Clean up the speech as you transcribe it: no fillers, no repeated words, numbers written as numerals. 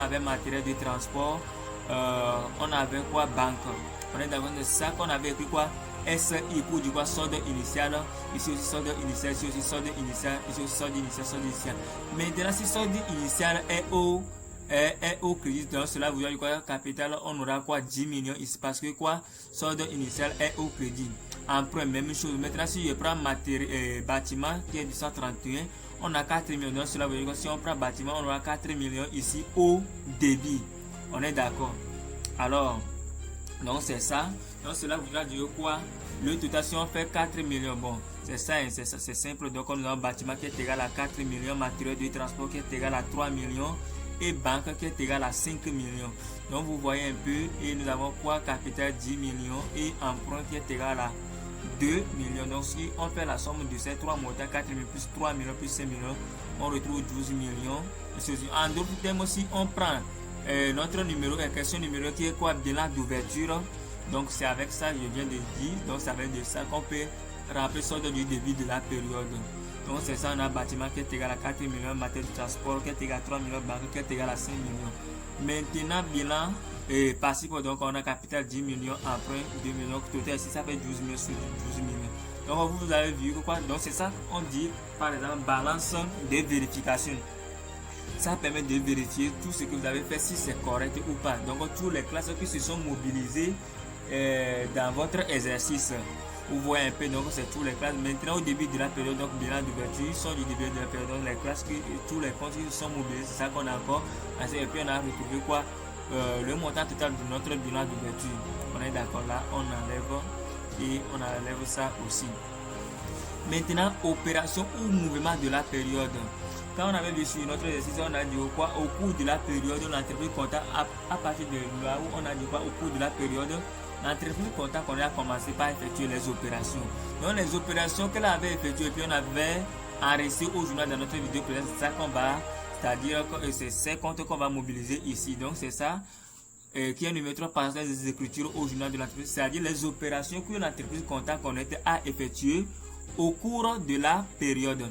avait matériel de transport, on avait quoi, banque. On est d'accord, de ça qu'on avait écrit quoi, SI pour dire quoi, solde initial. Ici aussi solde initial, ici aussi solde initial, ici aussi solde initial, solde initial. Maintenant, si solde initial est au crédit, donc cela vous dire quoi, capital, on aura quoi, 10 millions ici, parce que quoi, solde initial est au crédit. Emprunt, même chose. Maintenant, si je prends matériel, bâtiment qui est du 131, on a 4 millions. Donc cela veut dire que si on prend bâtiment, on aura 4 millions ici au débit. On est d'accord. Alors, donc c'est ça. Donc cela voudra dire quoi? Le total, si on fait 4 millions, bon, c'est ça, c'est simple. Donc on a un bâtiment qui est égal à 4 millions, matériel de transport qui est égal à 3 millions et banque qui est égal à 5 millions. Donc vous voyez un peu, et nous avons quoi? Capital 10 millions et emprunt qui est égal à 2 millions. Donc si on fait la somme de ces trois montants, 4 millions plus 3 millions plus 5 millions, on retrouve 12 millions. En d'autres termes, si on prend notre numéro, question numéro qui est quoi? Bilan d'ouverture. Donc c'est avec ça, je viens de dire, donc c'est avec ça qu'on peut remplir solde du débit de la période. Donc c'est ça, on a un bâtiment qui est égal à 4 millions, matériel de transport qui est égal à 3 millions, banque qui est égal à 5 millions. Maintenant, bilan passif, donc on a capital 10 millions, emprunt 2 millions, total ici ça fait 12 millions sur 12 millions. Donc vous avez vu quoi? Donc c'est ça, on dit par exemple balance de vérification. Ça permet de vérifier tout ce que vous avez fait, si c'est correct ou pas. Donc toutes les classes qui se sont mobilisées dans votre exercice, vous voyez un peu, donc c'est tous les classes. Maintenant au début de la période, donc bilan d'ouverture, sont du début de la période, donc les classes qui, tous les comptes qui se sont mobilisés, c'est ça qu'on a encore. Et puis on a retrouvé quoi, le montant total de notre bilan d'ouverture. On est d'accord, là on enlève et on enlève ça aussi. Maintenant, opération ou mouvement de la période. Quand on avait vu sur notre exercice, on a dit quoi? Au cours de la période, l'entreprise comptable, à partir de là où on a dit quoi? Au cours de la période, l'entreprise comptable on a commencé par effectuer les opérations. Donc les opérations qu'elle avait effectuées, puis on avait enregistré au journal dans notre vidéo présente, c'est ça qu'on va, c'est-à-dire que c'est ces comptes qu'on va mobiliser ici. Donc c'est ça qui est numéro 3 par des écritures au journal de l'entreprise, c'est-à-dire les opérations que l'entreprise comptable a effectuées au cours de la période.